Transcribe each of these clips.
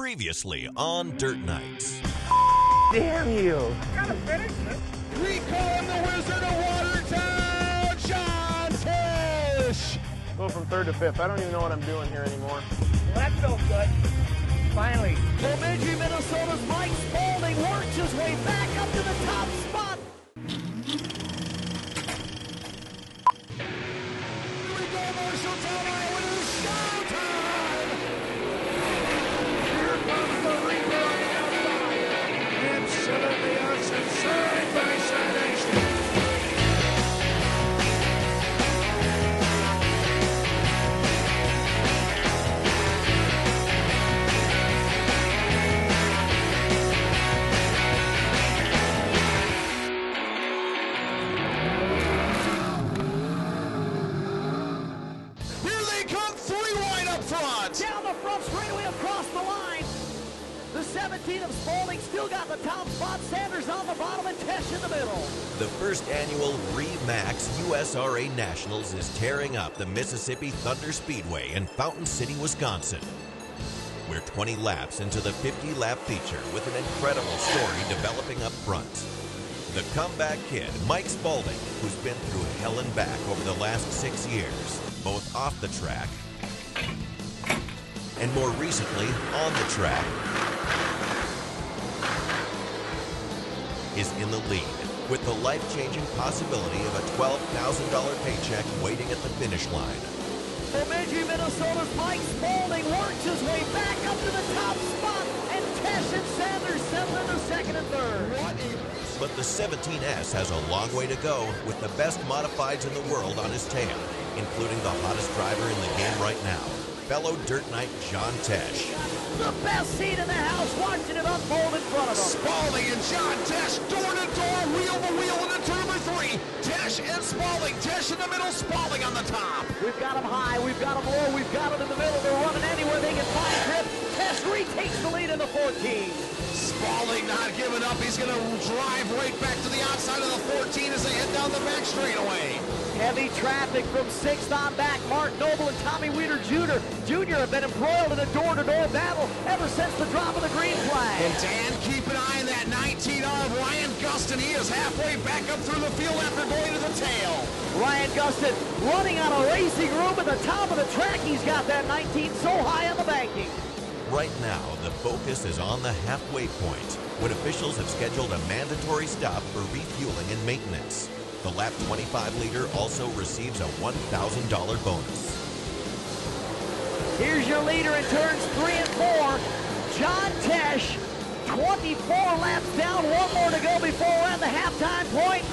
Previously on Dirt Nights. Damn you! Gotta finish it. Recalling the Wizard of Watertown, John Tish! Go from third to fifth. I don't even know what I'm doing here anymore. Well, that felt good. Finally. Bemidji, Minnesota's Mike Spaulding works his way back up to the top spot. Here we go, Marshalltown, Iowa, it is showtime! Here comes the Reaper on the outside. And suddenly a side by side action. Down the front straightaway across the line. The 17 of Spaulding still got the top spot. Sanders on the bottom and Tesh in the middle. The first annual RE/MAX USRA Nationals is tearing up the Mississippi Thunder Speedway in Fountain City, Wisconsin. We're 20 laps into the 50-lap feature with an incredible story developing up front. The comeback kid, Mike Spaulding, who's been through hell and back over the last 6 years, both off the track and more recently on the track, is in the lead with the life-changing possibility of a $12,000 paycheck waiting at the finish line. Bemidji, Minnesota's Mike Spaulding works his way back up to the top spot, and Tesh and Sanders settle into second and third. But the 17S has a long way to go with the best modifieds in the world on his tail, including the hottest driver in the game right now, fellow Dirt Knight John Tesh. The best seat in the house, watching it unfold in front of him. Spaulding and John Tesh, door to door, wheel to wheel into turn number 3. Tesh and Spaulding. Tesh in the middle, Spaulding on the top. We've got him high, we've got him low, we've got him in the middle. They're running anywhere they can find grip. Tesh retakes the lead in the 14. Spaulding not giving up. He's going to drive right back to the outside of the 14 as they head down the back straightaway. Heavy traffic from 6th on back. Mark Noble and Tommy Weeder Jr. have been embroiled in a door-to-door battle ever since the drop of the green flag. And Dan, keep an eye on that 19R of Ryan Gustin. He is halfway back up through the field after going to the tail. Ryan Gustin running on a racing room at the top of the track. He's got that 19 so high on the banking. Right now, the focus is on the halfway point, when officials have scheduled a mandatory stop for refueling and maintenance. The lap 25 leader also receives a $1,000 bonus. Here's your leader in turns 3 and 4. John Tesh, 24 laps down, one more to go before we're at the halftime point.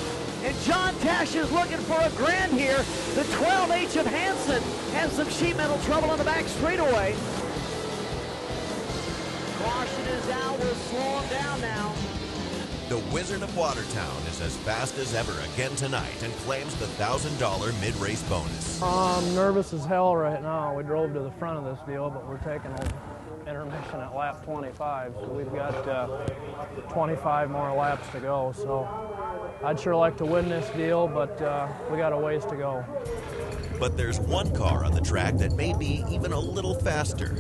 And John Tesh is looking for a grand here. The 12H of Hansen has some sheet metal trouble on the back straightaway. Caution is out, we'll slow him down now. The Wizard of Watertown is as fast as ever again tonight and claims the $1,000 mid-race bonus. I'm nervous as hell right now. We drove to the front of this deal, but we're taking an intermission at lap 25, so we've got 25 more laps to go. So I'd sure like to win this deal, but we got a ways to go. But there's one car on the track that may be even a little faster.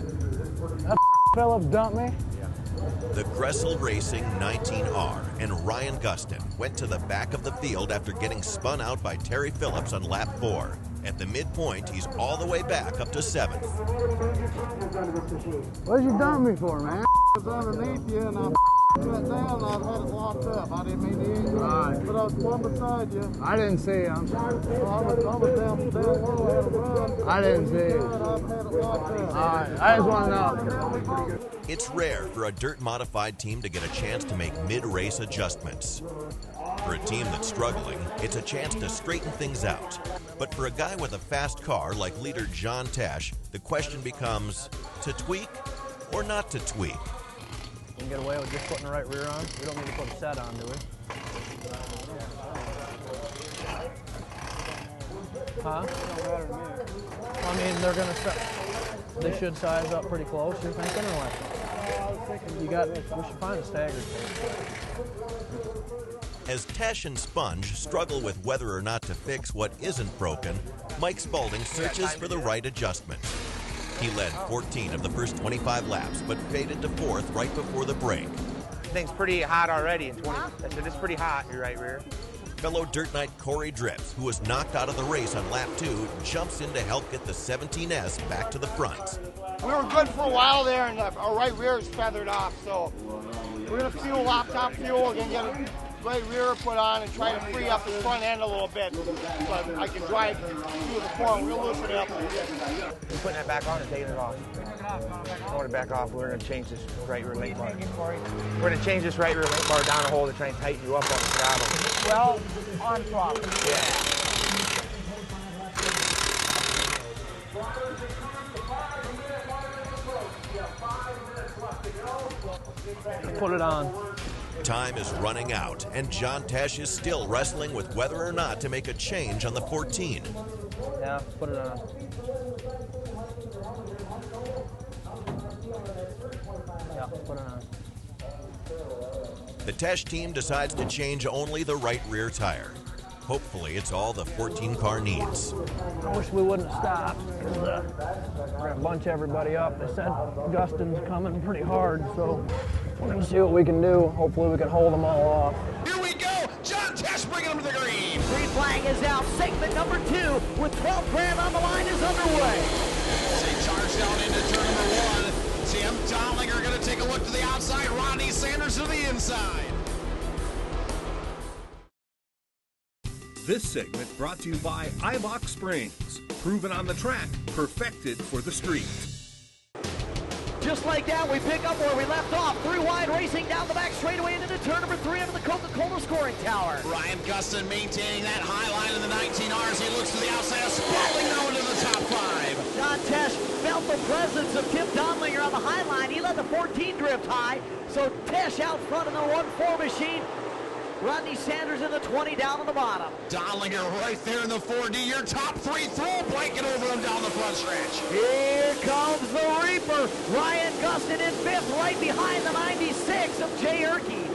That Phillips dumped me. The Gressel Racing 19R and Ryan Gustin went to the back of the field after getting spun out by Terry Phillips on lap 4. At the midpoint, he's all the way back up to 7th. What'd you dump me for, man? I was underneath you and I cut down and I've had it locked up. I didn't mean to hit you, but I was one beside you. I didn't see him. I was down low, I had a run. I didn't see him. I've had it locked up. All right, I just want to know. It's rare for a dirt modified team to get a chance to make mid-race adjustments. For a team that's struggling, it's a chance to straighten things out. But for a guy with a fast car like leader John Tesh, the question becomes, to tweak or not to tweak? We can get away with just putting the right rear on. We don't need to put a set on, do we? Huh? I mean, they're going to set. They should size up pretty close, you're thinking, or what? We should find a staggered thing. As Tesh and Sponge struggle with whether or not to fix what isn't broken, Mike Spaulding searches for the right adjustment. He led 14 of the first 25 laps, but faded to fourth right before the break. Thing's pretty hot already in 20. I said it's pretty hot, your right rear. Fellow Dirt Knight Corey Drips, who was knocked out of the race on lap 2, jumps in to help get the 17S back to the front. We were good for a while there, and our right rear is feathered off, so we're going to fuel laptop fuel and get a right rear put on and try to free up the front end a little bit so I can drive through the form. We'll loosen it up a little bit. We're putting that back on and taking it off. Throwing it back off. We're going to change this right rear link bar. We're going to change this right rear link bar down a hole to try and tighten you up on the throttle. Well, on throttle. Yeah. Put it on. Time is running out, and John Tesh is still wrestling with whether or not to make a change on the 14. Yeah, put it on. Yeah, put it on. The Tesh team decides to change only the right rear tire. Hopefully, it's all the 14 car needs. I wish we wouldn't stop, because we're going to bunch everybody up. They said Gustin's coming pretty hard, so we're going to see what we can do. Hopefully we can hold them all off. Here we go. John Tesh bringing them to the green. Green flag is out. Segment number 2 with 12 grand on the line is underway. They charge down into turn number 1. Tim Dowlinger going to take a look to the outside. Rodney Sanders to the inside. This segment brought to you by Eibach Springs. Proven on the track, perfected for the street. Just like that, we pick up where we left off. 3 wide racing down the back straightaway and into turn number 3 under the Coca-Cola scoring tower. Ryan Gustin maintaining that high line in the 19Rs. He looks to the outside, sprawling now into the top 5. John Tesh felt the presence of Tim Donlinger on the high line. He led the 14 drift high. So Tesh out front in the 1-4 machine. Rodney Sanders in the 20 down on the bottom. Donlinger right there in the 4D. Your top 3 throw blanket over him down the front stretch. Here comes the Reaper. Ryan Gustin in 5th, right behind the 96 of Jay Erke.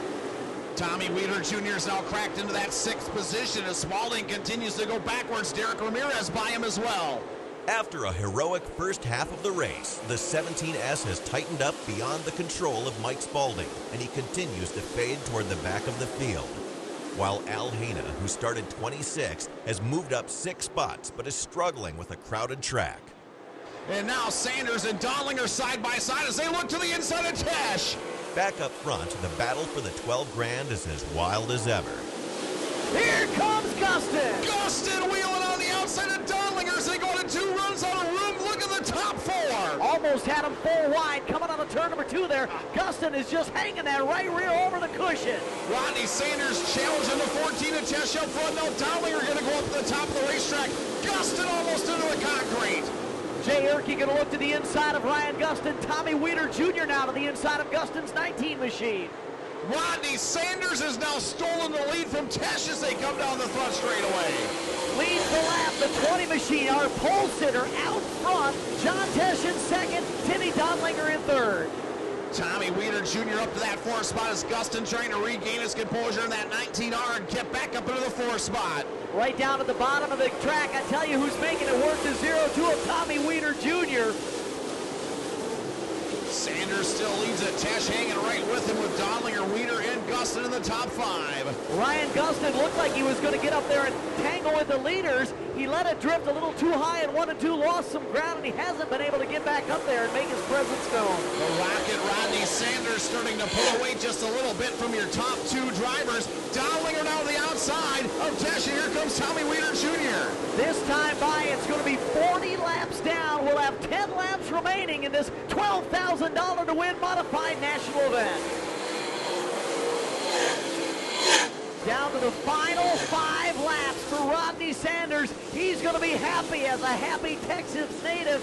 Tommy Weeder Jr. is now cracked into that 6th position as Spalding continues to go backwards. Derek Ramirez by him as well. After a heroic first half of the race, the 17S has tightened up beyond the control of Mike Spalding, and he continues to fade toward the back of the field. While Al Hana, who started 26th, has moved up 6 spots, but is struggling with a crowded track. And now Sanders and Donlinger side by side as they look to the inside of Tesh. Back up front, the battle for the 12 grand is as wild as ever. Here comes Gustin. Gustin wheeling on the outside of Donlinger as they go to 2 runs out of room. Look at the top 4. Almost had him 4 wide coming on the turn number 2 there. Gustin is just hanging that right rear over the cushion. Rodney Sanders challenging the 14 to Tesh up front. Now Donlinger going to go up to the top of the racetrack. Gustin almost into the concrete. Jay Erke going to look to the inside of Ryan Gustin. Tommy Weeder Jr. now to the inside of Gustin's 19 machine. Rodney Sanders has now stolen the lead from Tesh as they come down the front straightaway. Leads the lap, the 20 machine, our pole sitter out front. John Tesh in 2nd, Timmy Donlinger in 3rd. Tommy Weeder Jr. up to that 4th spot as Gustin trying to regain his composure in that 19R and get back up into the 4th spot. Right down at the bottom of the track, I tell you who's making it work, the 0-2 of Tommy Weeder Jr. Sanders still leads it. Tesh hanging right with him with Donlinger, Weeder, and Gustin in the top 5. Ryan Gustin looked like he was going to get up there and tangle with the leaders. He let it drift a little too high in 1 and 2, lost some ground, and he hasn't been able to get back up there and make his presence known. The rocket Rodney Sanders starting to pull away just a little bit from your top 2 drivers. Donlinger now to the outside of Tesh, and here comes Tommy Weeder Jr. This time by, it's going to be 40 laps down. We'll have 10 laps remaining in this $12,000 to win modified national event. Down to the final 5 laps for Rodney Sanders. He's going to be happy as a happy Texas native.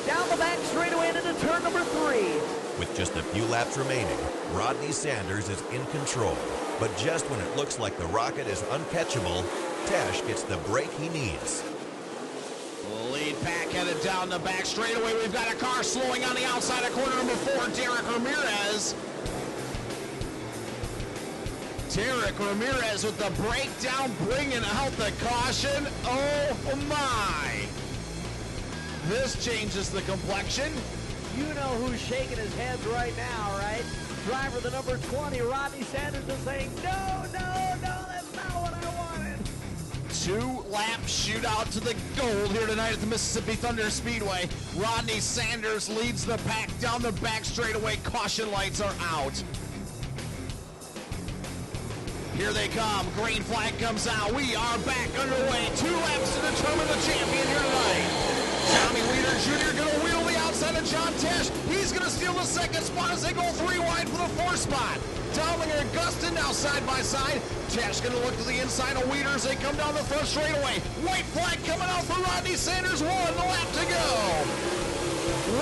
Down the back straightaway into turn number 3. With just a few laps remaining, Rodney Sanders is in control. But just when it looks like the rocket is uncatchable, Tesh gets the break he needs. Lead pack headed down the back straightaway. We've got a car slowing on the outside of corner number 4, Derek Ramirez. Derek Ramirez with the breakdown, bringing out the caution. Oh my! This changes the complexion. You know who's shaking his head right now, right? Driver, the number 20, Rodney Sanders, is saying, no, that's not what I wanted. 2-lap shootout to the gold here tonight at the Mississippi Thunder Speedway. Rodney Sanders leads the pack down the back straightaway. Caution lights are out. Here they come. Green flag comes out. We are back underway. 2 laps to determine the champion here tonight. Tommy Weeder Jr. going to wheel the outside of John Tesh. He's going to steal the second spot as they go 3 wide for the 4th spot. Dowlinger and Gustin now side by side. Tesh going to look to the inside of Weeder as they come down the front straightaway. White flag coming out for Rodney Sanders. 1 lap to go.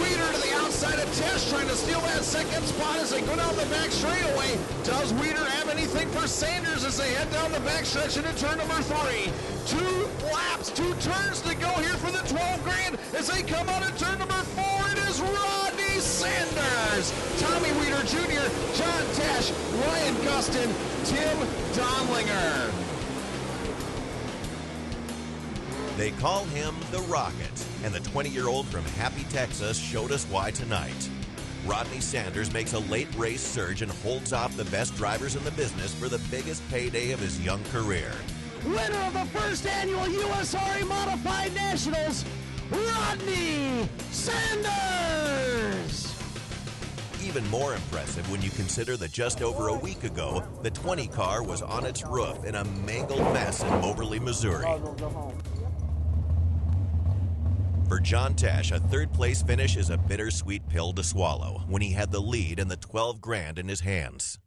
Weeder to the outside of Tesh, trying to steal that second spot as they go down the back straightaway. Does Weeder have anything for Sanders as they head down the back stretch into turn number 3? 2 laps, 2 turns to go here for the 12 grand as they come out of turn number 4. It is Rodney Sanders, Tommy Weeder Jr., John Tesh, Ryan Gustin, Tim Dowlinger. They call him the Rocket, and the 20-year-old from Happy, Texas showed us why tonight. Rodney Sanders makes a late race surge and holds off the best drivers in the business for the biggest payday of his young career. Winner of the first annual USRA Modified Nationals, Rodney Sanders! Even more impressive when you consider that just over a week ago, the 20 car was on its roof in a mangled mess in Moberly, Missouri. For John Tesh, a 3rd place finish is a bittersweet pill to swallow when he had the lead and the 12 grand in his hands.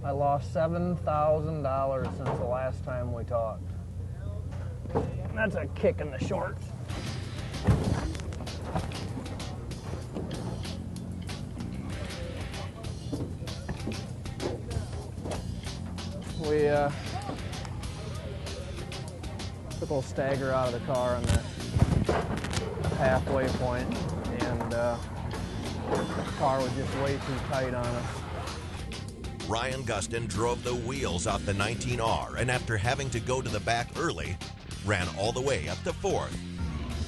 I lost $7,000 since the last time we talked. That's a kick in the shorts. We took a little stagger out of the car on that halfway point, and the car was just way too tight on us. Ryan Gustin drove the wheels off the 19R, and after having to go to the back early, ran all the way up to 4th.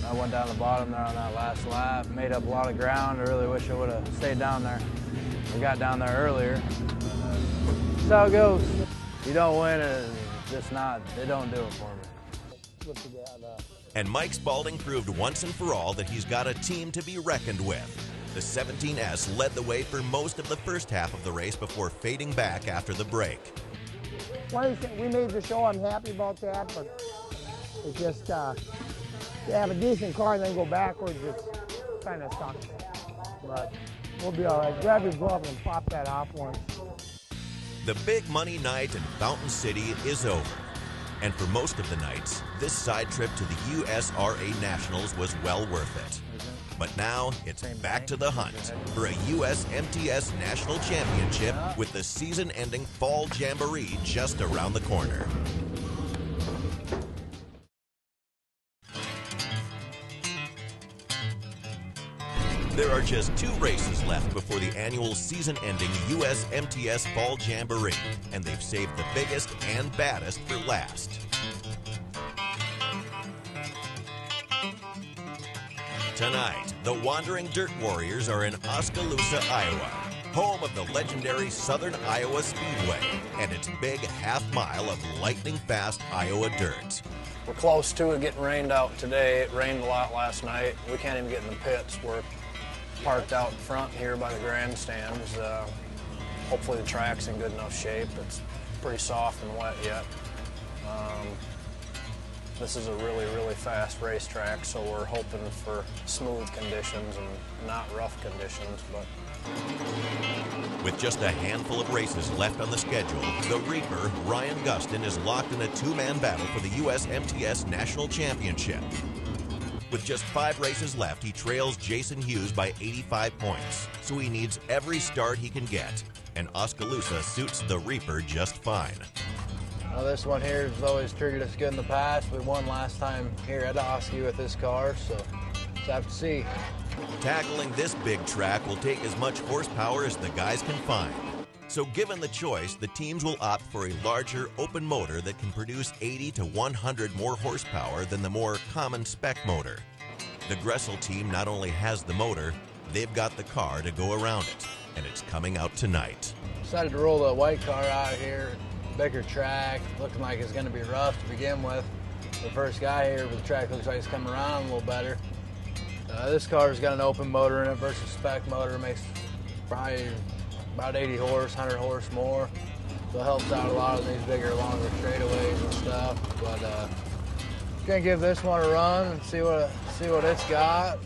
I went down the bottom there on that last lap, made up a lot of ground. I really wish I would have stayed down there. I got down there earlier. That's how it goes. You don't win, it's just not, they don't do it for me. And Mike Spalding proved once and for all that he's got a team to be reckoned with. The 17S led the way for most of the first half of the race before fading back after the break. Well, we made the show. I'm happy about that, but it just to have a decent car and then go backwards, it's kind of sucks. But we'll be all right. Grab your glove and pop that off once. The big money night in Fountain City is over. And for most of the nights, this side trip to the USRA Nationals was well worth it. But now it's back to the hunt for a USMTS National Championship with the season-ending Fall Jamboree just around the corner. There are just 2 races left before the annual season-ending USMTS Fall Jamboree, and they've saved the biggest and baddest for last. Tonight, the Wandering Dirt Warriors are in Oskaloosa, Iowa, home of the legendary Southern Iowa Speedway and its big half-mile of lightning-fast Iowa dirt. We're close to it getting rained out today. It rained a lot last night. We can't even get in the pits. We're parked out in front here by the grandstands. Hopefully the track's in good enough shape. It's pretty soft and wet yet. This is a really, really fast racetrack, so we're hoping for smooth conditions and not rough conditions. But with just a handful of races left on the schedule, the Reaper, Ryan Gustin, is locked in a 2-man battle for the USMTS National Championship. With just 5 races left, he trails Jason Hughes by 85 points, so he needs every start he can get, and Oskaloosa suits the Reaper just fine. well, this one here has always treated us good in the past. We won last time here at Oski with this car, so we'll have to see. Tackling this big track will take as much horsepower as the guys can find. So given the choice, the teams will opt for a larger open motor that can produce 80 to 100 more horsepower than the more common spec motor. The Gressel team not only has the motor, they've got the car to go around it, and it's coming out tonight. Decided to roll the white car out here, bigger track, looking like it's going to be rough to begin with. The first guy here, but the track looks like it's coming around a little better. This car's got an open motor in it versus spec motor, makes probably about 80 horse, 100 horse more. So it helps out a lot on these bigger, longer straightaways and stuff. But gonna give this one a run and see what it's got.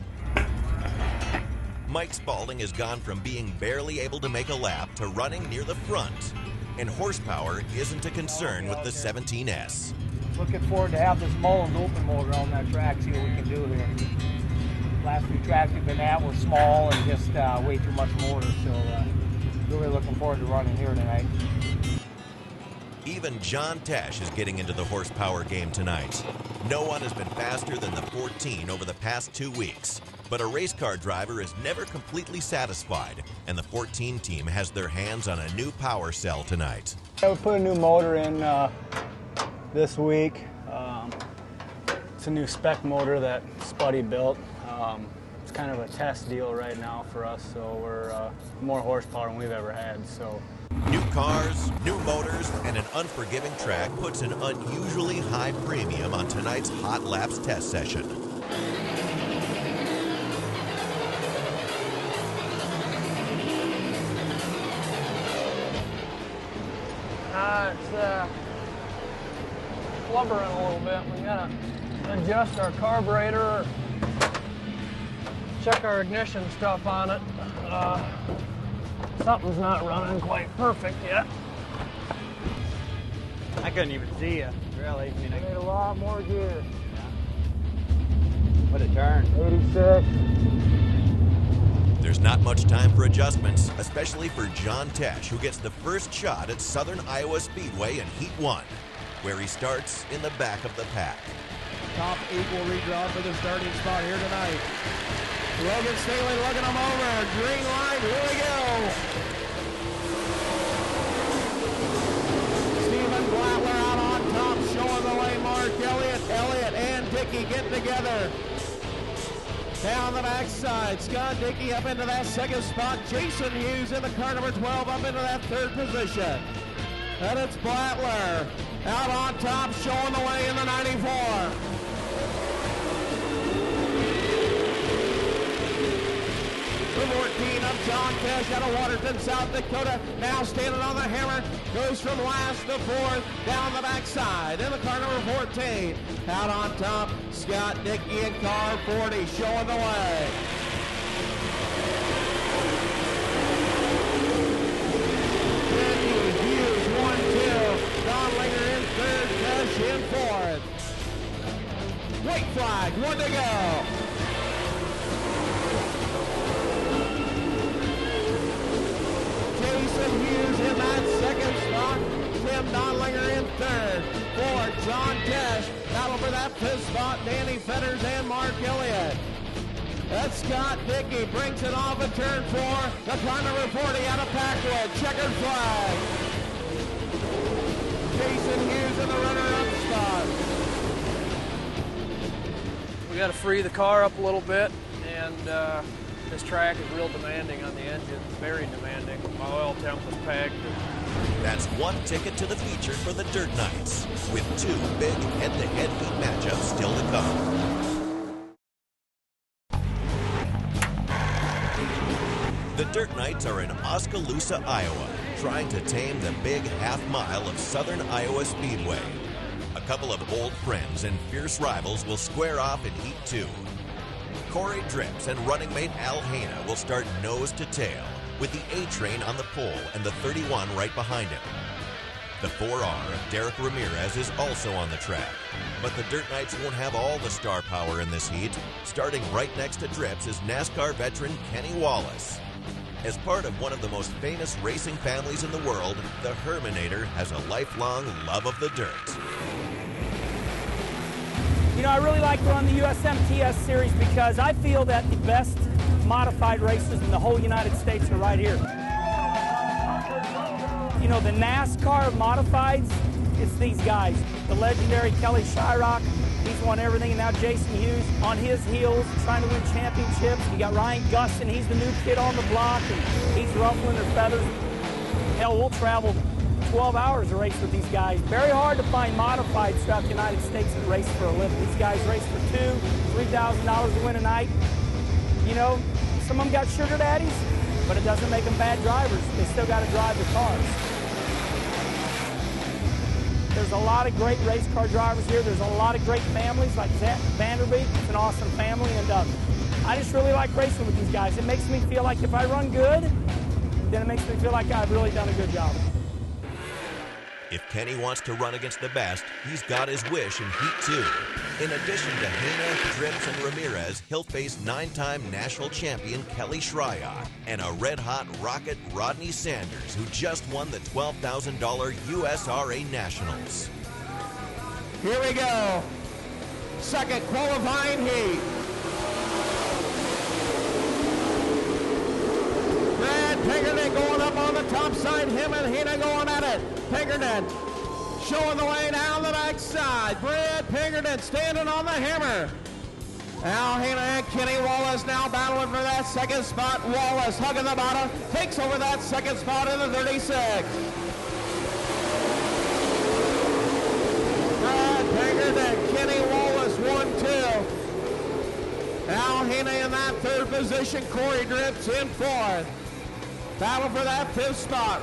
Mike Spalding has gone from being barely able to make a lap to running near the front. And horsepower isn't a concern with the 17S. Looking forward to have this Mullins open motor on that track, see what we can do here. Last few tracks we've been at were small and just way too much motor, so really looking forward to running here tonight. Even John Tesh is getting into the horsepower game tonight. No one has been faster than the 14 over the past 2 weeks, but a race car driver is never completely satisfied, and the 14 team has their hands on a new power cell tonight. We put a new motor in this week. It's a new spec motor that Spuddy built. It's kind of a test deal right now for us, so we're more horsepower than we've ever had. So. New cars, new motors, and an unforgiving track puts an unusually high premium on tonight's Hot Laps test session. It's blubbering a little bit. We gotta adjust our carburetor, check our ignition stuff on it. Something's not running quite perfect yet. I couldn't even see you, really. I need a lot more gear. What a turn. 86. There's not much time for adjustments, especially for John Tesh, who gets the first shot at Southern Iowa Speedway in Heat 1, where he starts in the back of the pack. Top 8 will redraw for the starting spot here tonight. Logan Staley looking him over. Green line, here we go. Stephen Blattler out on top, showing the way. Mark Elliott and Dickey get together. Down the backside, Scott Dickey up into that second spot. Jason Hughes in the car number 12 up into that third position. And it's Blattler out on top, showing the way in the 94. The 14 of John Tesh out of Waterton, South Dakota, now standing on the hammer, goes from last to fourth, down the backside, in the car number 14. Out on top, Scott Dickey in car 40, showing the way. Dickey, Hughes, 1-2, Donlinger in third, Tesh in fourth. White flag, 1 to go. Jason Hughes in that second spot. Tim Donlinger in third. Fourth, John Tesh. Battle for that fifth spot. Danny Fetters and Mark Elliott. That's Scott Dickey. Brings it off at turn 4. The car number 40 out of Packwood. Checkered flag. Jason Hughes in the runner-up spot. We got to free the car up a little bit, and this track is real demanding on the engine, very demanding. My oil temp was pegged. That's one ticket to the feature for the Dirt Knights, with 2 big head-to-head heat matchups still to come. The Dirt Knights are in Oskaloosa, Iowa, trying to tame the big half-mile of Southern Iowa Speedway. A couple of old friends and fierce rivals will square off in Heat 2. Corey Drips and running mate Al Haina will start nose to tail, with the A-Train on the pole and the 31 right behind him. The 4R of Derek Ramirez is also on the track, but the Dirt Knights won't have all the star power in this heat. Starting right next to Drips is NASCAR veteran Kenny Wallace. As part of one of the most famous racing families in the world, the Herminator has a lifelong love of the dirt. You know, I really like to run the USMTS series because I feel that the best modified races in the whole United States are right here. You know, the NASCAR modifieds, it's these guys. The legendary Kelly Shyrock, He's won everything, and now Jason Hughes on his heels trying to win championships. You got Ryan Gustin, he's the new kid on the block, and he's ruffling their feathers. Hell, we'll travel 12 hours to race with these guys. Very hard to find modifieds throughout the United States that race for a living. These guys race for $2,000, $3,000 to win a night. You know, some of them got sugar daddies, but it doesn't make them bad drivers. They still got to drive their cars. There's a lot of great race car drivers here. There's a lot of great families like Zach Vanderbeek. It's an awesome family, and I just really like racing with these guys. It makes me feel like if I run good, then it makes me feel like I've really done a good job. If Kenny wants to run against the best, he's got his wish in Heat 2. In addition to Hena, Drips, and Ramirez, he'll face 9-time national champion Kelly Shryock and a red-hot rocket Rodney Sanders, who just won the $12,000 USRA Nationals. Here we go. Second qualifying heat. Brad Pinkerton going up on the top side. Him and Hena going at it. Pinkerton showing the way down the backside. Brad Pinkerton standing on the hammer. Al Hena and Kenny Wallace now battling for that second spot. Wallace hugging the bottom, takes over that second spot in the 36. Brad Pinkerton, Kenny Wallace 1-2. Al Hena in that third position. Corey Drips in fourth. Battle for that fifth spot.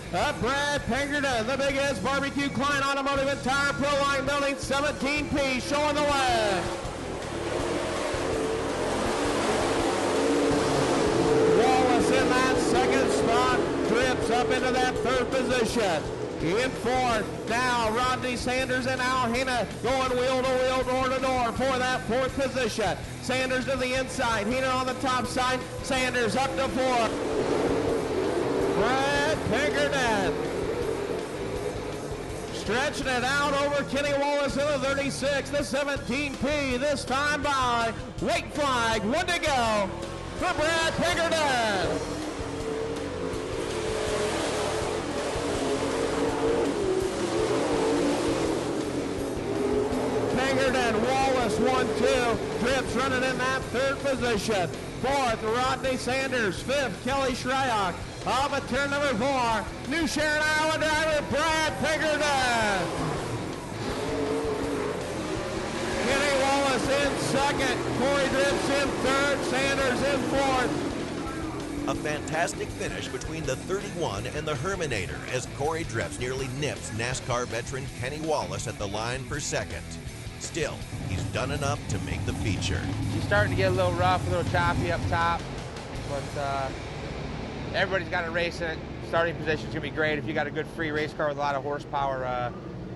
Brad Pinkerton, the Big S Barbecue Klein Automotive and Tire Pro Line Building 17P showing the way. Wallace in that second spot. Drips up into that third position. In fourth, now Rodney Sanders and Al Hena going wheel to wheel, door to door for that fourth position. Sanders to the inside, Hena on the top side, Sanders up to fourth. Brad Pinkerton stretching it out over Kenny Wallace in the 36, the 17P, this time by Wake Flag, 1 to go for Brad Pinkerton. Pinkerton, Wallace 1-2, Drips running in that third position. Fourth, Rodney Sanders. Fifth, Kelly Shryock. Off at turn number 4, New Sharon, Iowa driver Brad Pinkerton. Kenny Wallace in second, Corey Drips in third, Sanders in fourth. A fantastic finish between the 31 and the Herminator as Corey Drips nearly nips NASCAR veteran Kenny Wallace at the line for second. Still, he's done enough to make the feature. She's starting to get a little rough, a little choppy up top, but everybody's got to race in it. Starting position's going to be great if you got a good free race car with a lot of horsepower.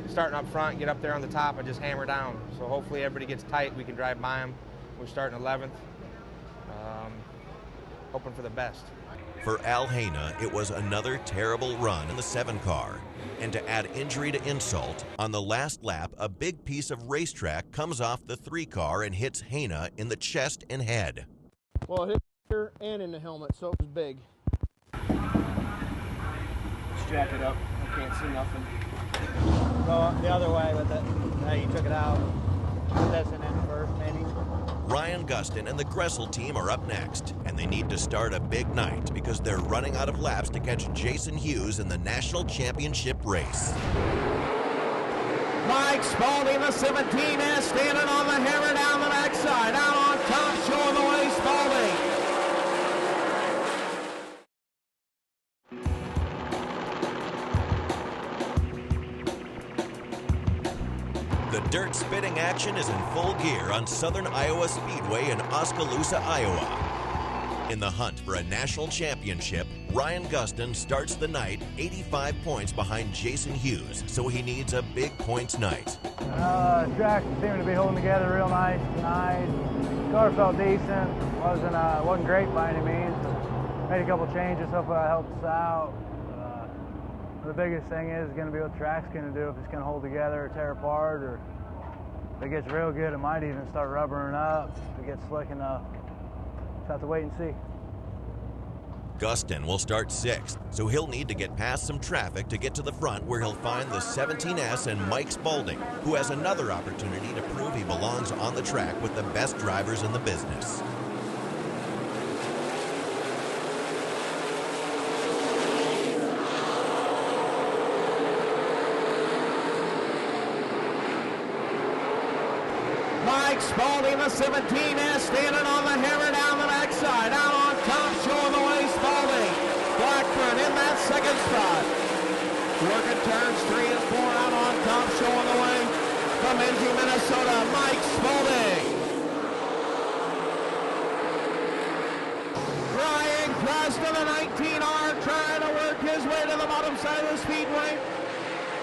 Starting up front, get up there on the top and just hammer down. So hopefully everybody gets tight. We can drive by them. We're starting 11th. Hoping for the best. For Al Hena, it was another terrible run in the 7 car. And to add injury to insult, on the last lap, a big piece of racetrack comes off the 3 car and hits Hena in the chest and head. Well, it hit here and in the helmet, so it was big. Jack it up. I can't see nothing. Go the other way with it. Now you took it out. Put this in first, maybe. Ryan Gustin and the Gressel team are up next, and they need to start a big night because they're running out of laps to catch Jason Hughes in the national championship race. Mike Spalding, the 17S, standing on the hammer down the backside. Out on top, showing the way, Spalding. The dirt spitting action is in full gear on Southern Iowa Speedway in Oskaloosa, Iowa. In the hunt for a national championship, Ryan Gustin starts the night 85 points behind Jason Hughes, so he needs a big points night. Track seemed to be holding together real nice tonight. Car felt decent. Wasn't great by any means. Made a couple changes, hope that helps us out. The biggest thing is going to be what the track's going to do, if it's going to hold together or tear apart, or if it gets real good, it might even start rubbering up. If it gets slick enough, just have to wait and see. Gustin will start 6th, so he'll need to get past some traffic to get to the front where he'll find the 17S and Mike Spaulding, who has another opportunity to prove he belongs on the track with the best drivers in the business. Mike Spaulding, the 17S, standing on the hammer down the backside. Out on top, showing the way, Spaulding. Blackburn in that second spot. Working turns 3 and 4, out on top, showing the way. From Bemidji, Minnesota, Mike Spaulding. Ryan Preston, the 19R, trying to work his way to the bottom side of the speedway.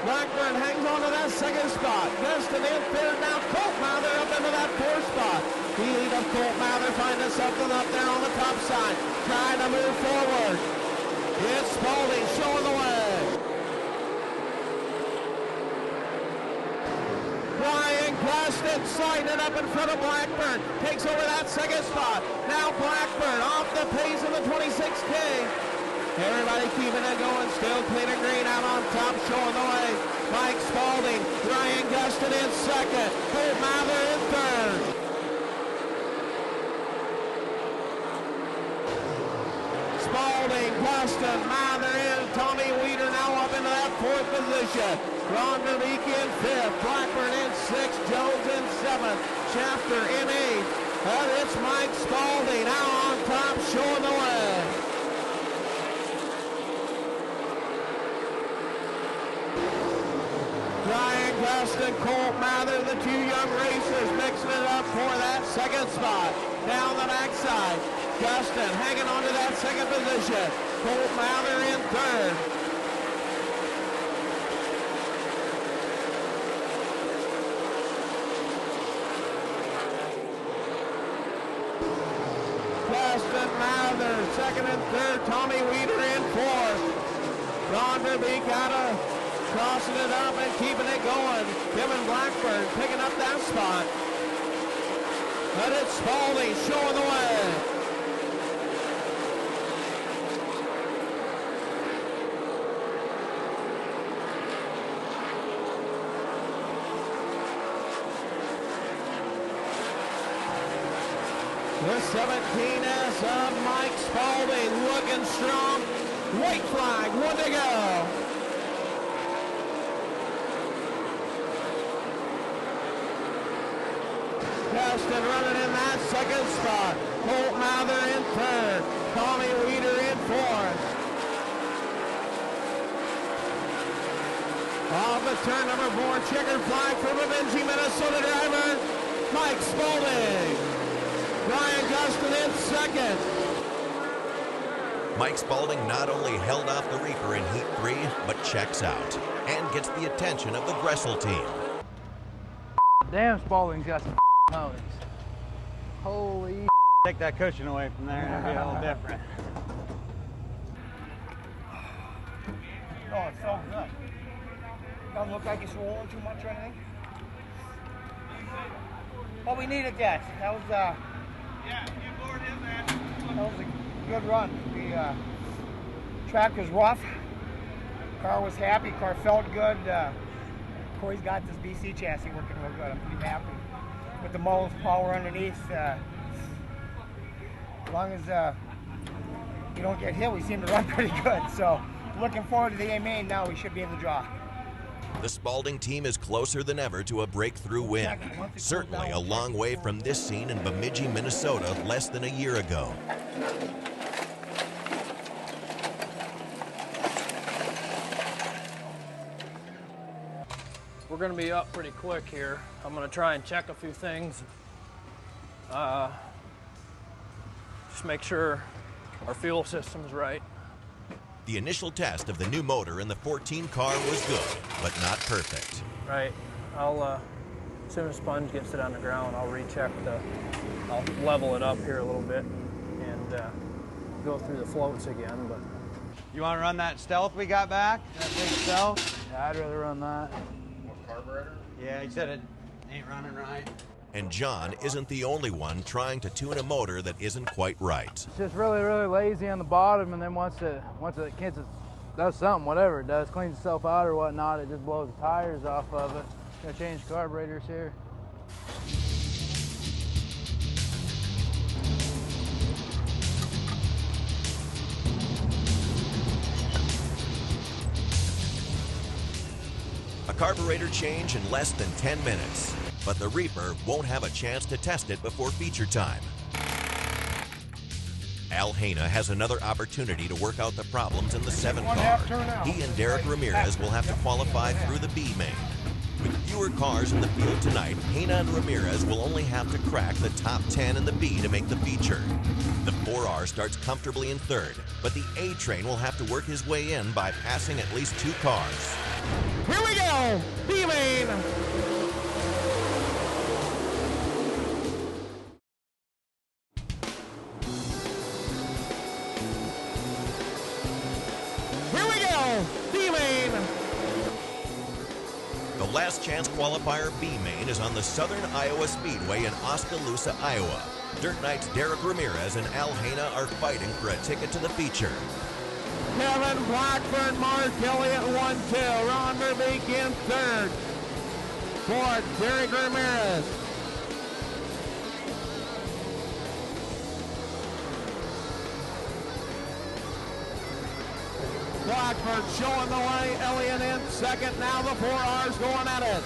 Blackburn hangs on to that second spot. Gustin in third now. Colt Mather up into that 4th spot. The lead of Colt Mather finding something up there on the top side. Trying to move forward. It's Spaulding showing the way. Ryan Gustin sliding up in front of Blackburn. Takes over that second spot. Now Blackburn off the pace of the 26K. Everybody keeping it going, still clean and green out on top, showing the way. Mike Spaulding, Ryan Gustin in second, Colt Mather in third. Spaulding, Gustin, Mather in, Tommy Weeder now up into that 4th position. Ron Verbeek in 5th, Blackburn in 6th, Jones in 7th, Schafter in 8th. And it's Mike Spaulding now on top, showing the way. Ryan Gustin, Colt Mather, the 2 young racers mixing it up for that second spot. Down the backside, Gustin hanging on to that second position. Colt Mather in 3rd. Gustin, Mather, 2nd and 3rd. Tommy Weeder in 4th. Ron Verbeek out of crossing it up and keeping it going. Kevin Blackburn picking up that spot. But it's Spaulding showing the way. The 17S of Mike Spaulding looking strong. White flag, 1 to go. Gustin running in that second spot. Colt Mather in 3rd. Tommy Weeder in 4th. Off of turn number 4, checkered flag for Bemidji, Minnesota driver, Mike Spaulding. Ryan Gustin in 2nd. Mike Spaulding not only held off the Reaper in Heat 3, but checks out and gets the attention of the Gressel team. Damn, Spaulding's got some ponies. Holy Take that cushion away from there and it'll be a little different. Oh, it's so good. Doesn't look like it's rolling too much or anything. Well, we needed that. That was that was a good run. The track was rough. Car was happy. Car felt good. Corey's got this BC chassis working real good. I'm pretty happy with the most power underneath. As long as you don't get hit, we seem to run pretty good. So looking forward to the A main now. We should be in the draw. The Spaulding team is closer than ever to a breakthrough win. Certainly a long way from this scene in Bemidji, Minnesota less than a year ago. We're going to be up pretty quick here. I'm going to try and check a few things. Just make sure our fuel system's right. The initial test of the new motor in the 14 car was good, but not perfect. Right. I'll, as soon as Sponge gets it on the ground, I'll recheck I'll level it up here a little bit and go through the floats again. But You want to run that Stealth we got back? That big Stealth? Yeah, I'd rather run that. Carburetor? Yeah, he said it ain't running right. And John isn't the only one trying to tune a motor that isn't quite right. It's just really, really lazy on the bottom, and then once it does something, whatever it does, cleans itself out or whatnot, it just blows the tires off of it. Gonna change carburetors here. A carburetor change in less than 10 minutes. But the Reaper won't have a chance to test it before feature time. Al Haina has another opportunity to work out the problems in the 7 car. He and Derek Ramirez will have to qualify through the B main. With fewer cars in the field tonight, Haina and Ramirez will only have to crack the top 10 in the B to make the feature. The 4R starts comfortably in third, but the A train will have to work his way in by passing at least 2 cars. Here we go, B main. The last chance qualifier B main is on the Southern Iowa Speedway in Oskaloosa, Iowa. Dirt Knight's Derek Ramirez and Al Haina are fighting for a ticket to the feature. Kevin Blackburn, Mark Elliott 1-2. Ron Verbeek in third. Fourth, Derek Ramirez. Blackburn showing the way. Elliott in second. Now the 4R's going at it.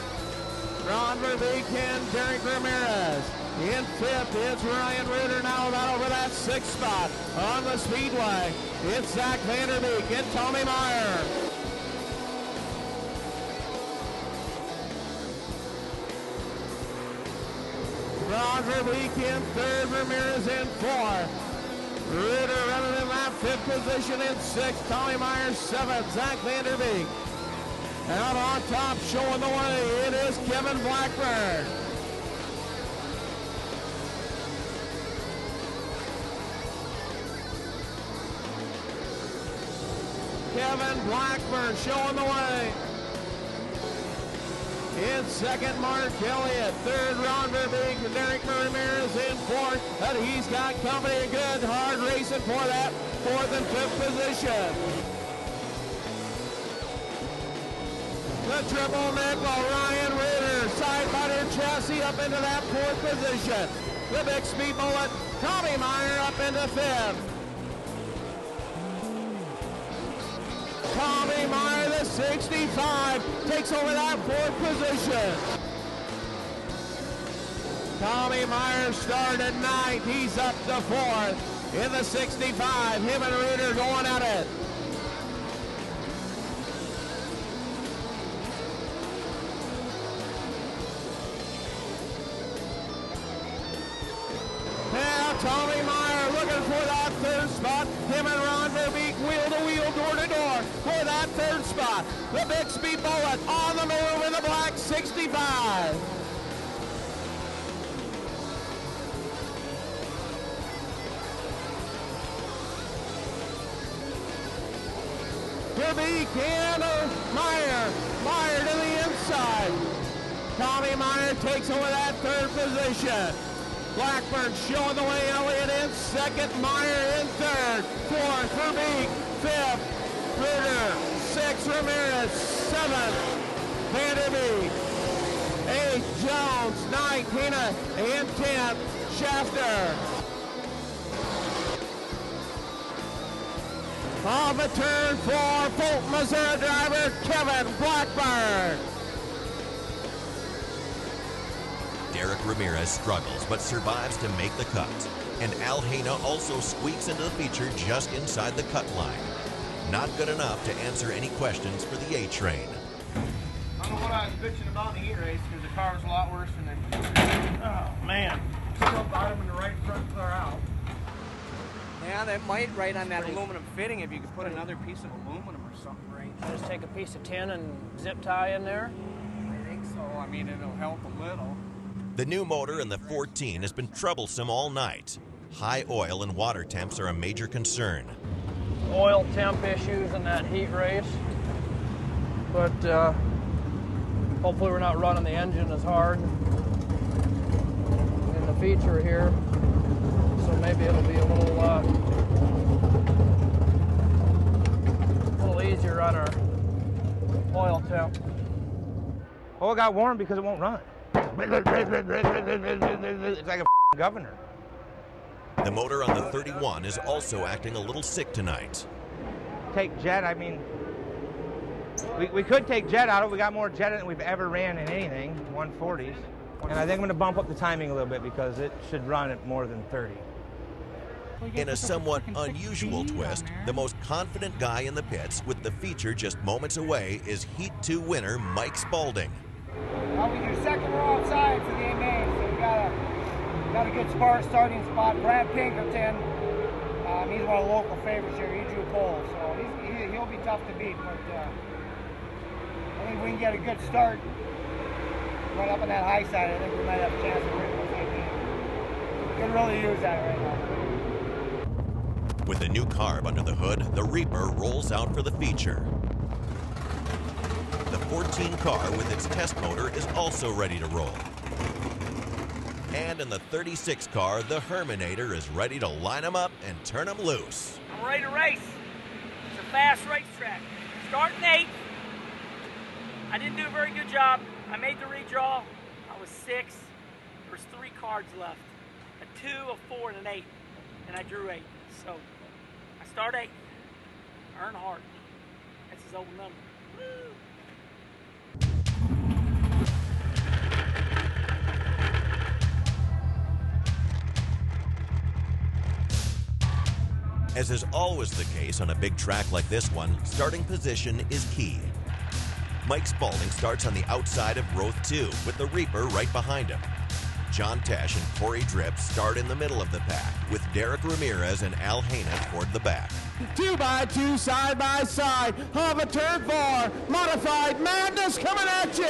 Ron Verbeek and Derek Ramirez. In fifth is Ryan Reuter, now about over that 6th spot on the speedway. It's Zach Vanderbeek and Tommy Meyer. Ron Verbeek in third, Ramirez in fourth. Reuter running in that 5th position in 6th. Tommy Meyer 7th. Zach Vanderbeek. Out on top showing the way, it is Kevin Blackburn. Kevin Blackburn showing the way. In second, Mark Elliott. Third, Ron Verbeek. And Derek Ramirez in fourth. But he's got company. Good, hard racing for that 4th and 5th position. The triple nickel, Ryan Reuter. Side-butter chassis up into that 4th position. The big speed bullet, Tommy Meyer up into 5th. Tommy Meyer, the 65, takes over that 4th position. Tommy Meyer started 9th. He's up to 4th in the 65. Him and Reuter going at it. Now Tommy Meyer looking for that 3rd spot. Him and Ron Verbeek wheel to wheel, door to door for that 3rd spot. The big speed bullet on the move in the black 65. Verbeek and Meyer. Meyer to the inside. Tommy Meyer takes over that 3rd position. Blackburn showing the way, Elliott in second, Meyer in third, 4th, Verbeek, 5th, Reuter, 6th, Ramirez, 7th, Vanderbeek, 8th, Jones, 9th, Haina, and 10th, Shafter. Off a turn 4, Fulton, Missouri driver, Kevin Blackburn. Derek Ramirez struggles but survives to make the cut. And Al Haina also squeaks into the feature just inside the cut line. Not good enough to answer any questions for the A train. I don't know what I was bitching about in the heat race because the car was a lot worse than the... Oh, man. Still bottom in the right front clear out. Yeah, that might right on that aluminum fitting if you could put another piece of aluminum or something right. Just take a piece of tin and zip tie in there? I think so. I mean, it'll help a little. The new motor in the 14 has been troublesome all night. High oil and water temps are a major concern. Oil temp issues in that heat race. But hopefully we're not running the engine as hard. feature here, so maybe it'll be a little easier on our oil temp. Oh, it got warm because it won't run. It's like a governor. The motor on the 31 is also acting a little sick tonight. Take jet, I mean, we could take jet out of it. We got more jet in it than we've ever ran in anything, 140s. And I think I'm going to bump up the timing a little bit because it should run at more than 30. In a somewhat unusual twist, the most confident guy in the pits with the feature just moments away is Heat 2 winner Mike Spaulding. Well, we do second row outside for the A main, so we got a good starting spot. Brad Pinkerton, he's one of the local favorites here. He drew pole, so he'll be tough to beat. But I think we can get a good start right up on that high side. I think we might have a chance of winning this A main. Could really use that right now. With a new carb under the hood, the Reaper rolls out for the feature. The 14 car with its test motor is also ready to roll. And in the 36 car, the Herminator is ready to line them up and turn them loose. I'm ready to race. It's a fast racetrack. Starting 8th. I didn't do a very good job. I made the redraw. I was 6th. There's 3 cards left. A 2, a 4, and an 8. And I drew 8. So I start 8th. Earnhardt. That's his old number. Woo! As is always the case on a big track like this one, starting position is key. Mike Spaulding starts on the outside of row 2 with the Reaper right behind him. John Tesh and Corey Dripp start in the middle of the pack with Derek Ramirez and Al Hayna toward the back. 2x2 side by side of a turn 4 modified madness coming at you.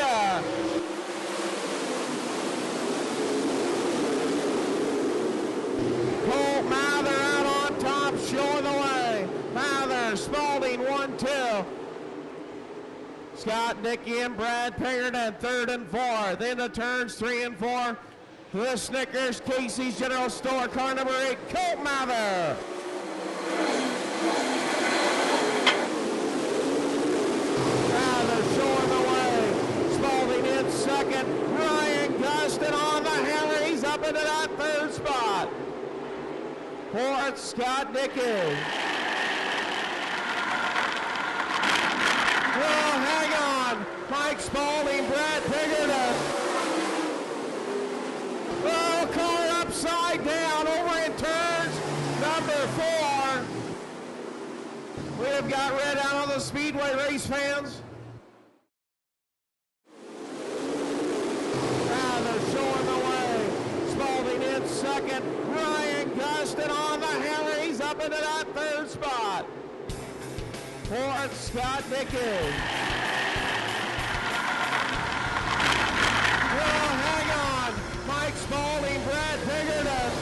Colt Mather out on top, showing the way. Mather, Spaulding, 1-2. Scott Dickey and Brad Pinkerton, 3rd and 4th. Into turns 3 and 4. The Snickers, Casey's General Store, car number 8, Colt Mather. Mather showing the way. Spaulding in 2nd. Ryan Gustin on the hammer. He's up into that 3rd spot. 4th, Scott Dickey. Oh, hang on. Mike Spaulding, Brad Pinkerton. Oh, car upside down over in turns number 4. We have got red out on the Speedway race fans. Now they're showing the way. Spaulding in 2nd. Ryan Gustin on the hammer. He's up into that 3rd spot. 4th, Scott Dickey. Oh, hang on. Mike Spaulding, Brad Pinkerton.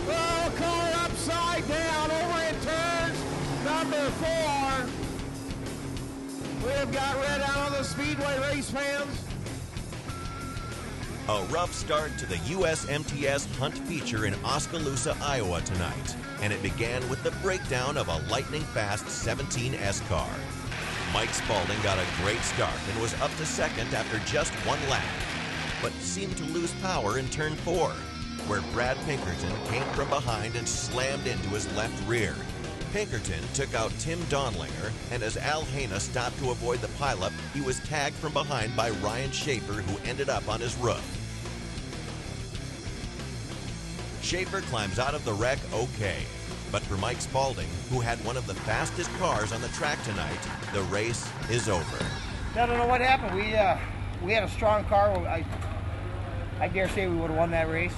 Oh, car upside down over in turns number 4. We have got red out on the Speedway race fans. A rough start to the USMTS Hunt feature in Oskaloosa, Iowa tonight, and it began with the breakdown of a lightning-fast 17S car. Mike Spaulding got a great start and was up to 2nd after just 1 lap, but seemed to lose power in turn 4, where Brad Pinkerton came from behind and slammed into his left rear. Pinkerton took out Tim Donlinger, and as Al Hayna stopped to avoid the pileup, he was tagged from behind by Ryan Schaefer, who ended up on his roof. Schaefer climbs out of the wreck okay, but for Mike Spaulding, who had one of the fastest cars on the track tonight, the race is over. I don't know what happened. We had a strong car. I dare say we would have won that race.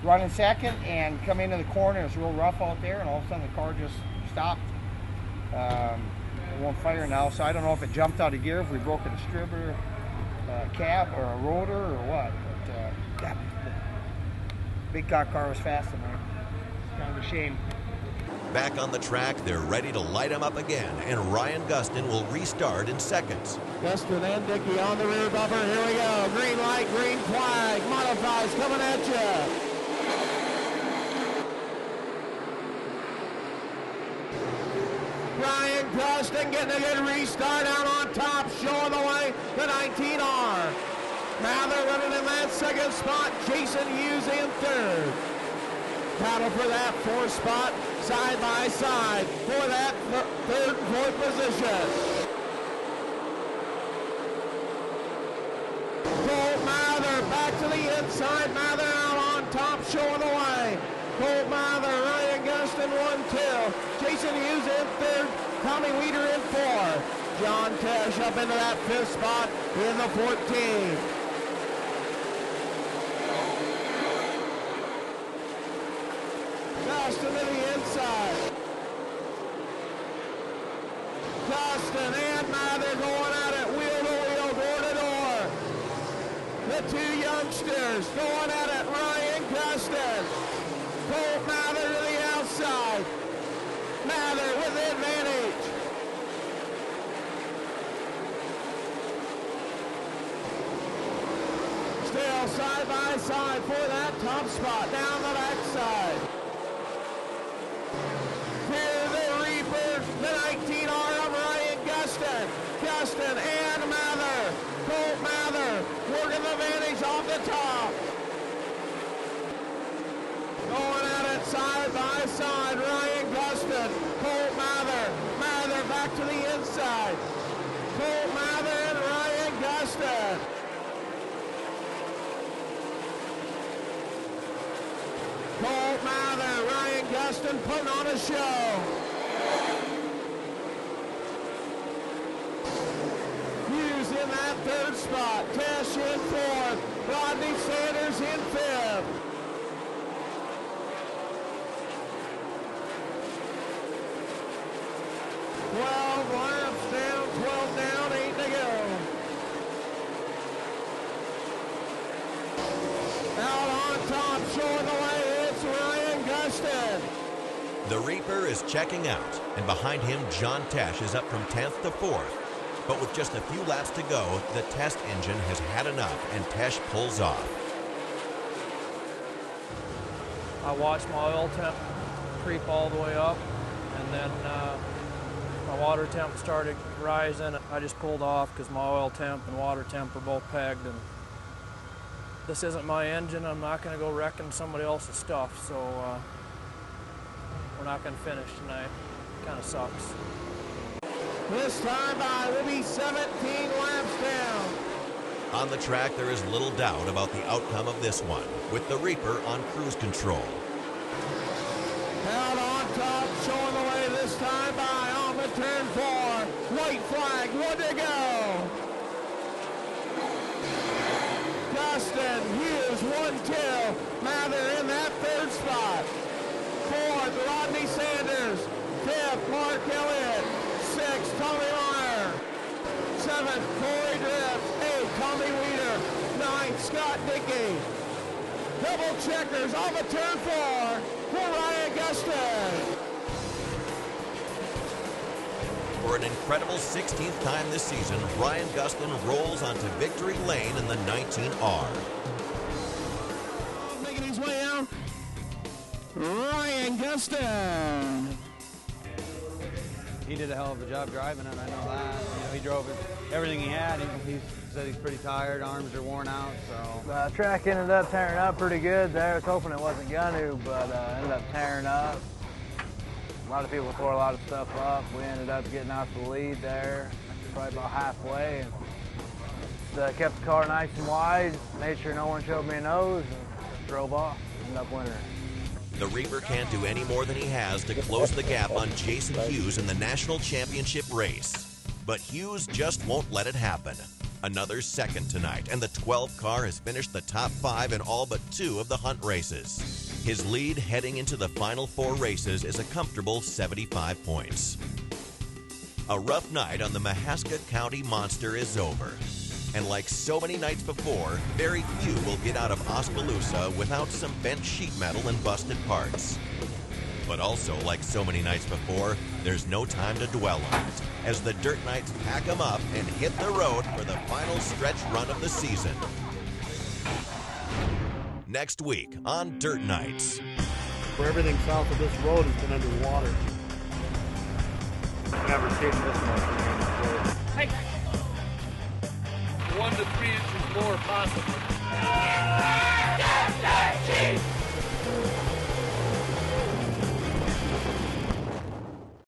Running 2nd and come into the corner. It was real rough out there, and all of a sudden the car just stopped. It won't fire now, so I don't know if it jumped out of gear, if we broke a distributor cab or a rotor or what. But the big car was fast tonight. It's kind of a shame. Back on the track, they're ready to light him up again, and Ryan Gustin will restart in seconds. Gustin and Dickey on the rear bumper. Here we go. Green light, green flag. Modifies coming at you. Ryan Gustin getting a good restart out on top, showing the way, the 19R. Mather running in that second spot. Jason Hughes in third. Battle for that fourth spot, side by side, for that third and fourth position. Colt Mather back to the inside. Mather out on top, showing the way. Colt Mather, Ryan Gustin 1-2. Jason Hughes in third. Tommy Weeder in fourth. John Tesh up into that fifth spot in the 14. Gustin to the inside. Gustin and Mather going at it wheel to wheel, door to door. The two youngsters going at it. Ryan Gustin. Colt Mather to the outside. Mather with the advantage. Still side by side for that top spot down the backside. Here the Reaper, the 19R of Ryan Gustin. Gustin and Mather. Colt Mather working the advantage off the top. Going at it side by side. Ryan Gustin, Colt Mather. Mather back to the inside. Colt Mather and Ryan Gustin. Colt Mather, Ryan Gustin putting on a show. Hughes in that third spot. Tesh in fourth. Rodney Sanders in fifth. Laps down, 12 down, 8 to go. Out on top, showing the way, it's Ryan Gustin. The Reaper is checking out, and behind him, John Tesh is up from 10th to 4th. But with just a few laps to go, the test engine has had enough, and Tesh pulls off. I watched my oil temp creep all the way up, and then my water temp started rising. I just pulled off because my oil temp and water temp are both pegged, and this isn't my engine. I'm not going to go wrecking somebody else's stuff, so we're not going to finish tonight. Kind of sucks. This time by will be 17 laps down. On the track, there is little doubt about the outcome of this one, with the Reaper on cruise control. Out on top, showing the way this time by on the turn 4. White flag, 1 to go. Gustin, Hughes, 1-2. Mather in that third spot. 4th, Rodney Sanders. 5th, Mark Elliott. 6th, Tommy Meyer. 7th, Corey Drift. 8th, Tommy Weeder. 9th, Scott Dickey. Double checkers on the turn 4 for Ryan Gustin. For an incredible 16th time this season, Ryan Gustin rolls onto victory lane in the 19R. Making his way out, Ryan Gustin. He did a hell of a job driving it, I know that. You know, he drove it, everything he had. He said he's pretty tired, arms are worn out, so. The track ended up tearing up pretty good there. I was hoping it wasn't going to, but ended up tearing up. A lot of people tore a lot of stuff up. We ended up getting out the lead there, probably about halfway. And kept the car nice and wide, made sure no one showed me a nose, and drove off. Ended up winning. The Reaper can't do any more than he has to close the gap on Jason Hughes in the national championship race. But Hughes just won't let it happen. Another second tonight, and the 12 car has finished the top 5 in all but 2 of the Hunt races. His lead heading into the final 4 races is a comfortable 75 points. A rough night on the Mahaska County Monster is over. And like so many nights before, very few will get out of Oskaloosa without some bent sheet metal and busted parts. But also, like so many nights before, there's no time to dwell on it, as the Dirt Knights pack them up and hit the road for the final stretch run of the season. Next week on Dirt Knights. Where everything south of this road has been underwater. Never seen this much rain before. Hey. 1 to 3 inches more possibly.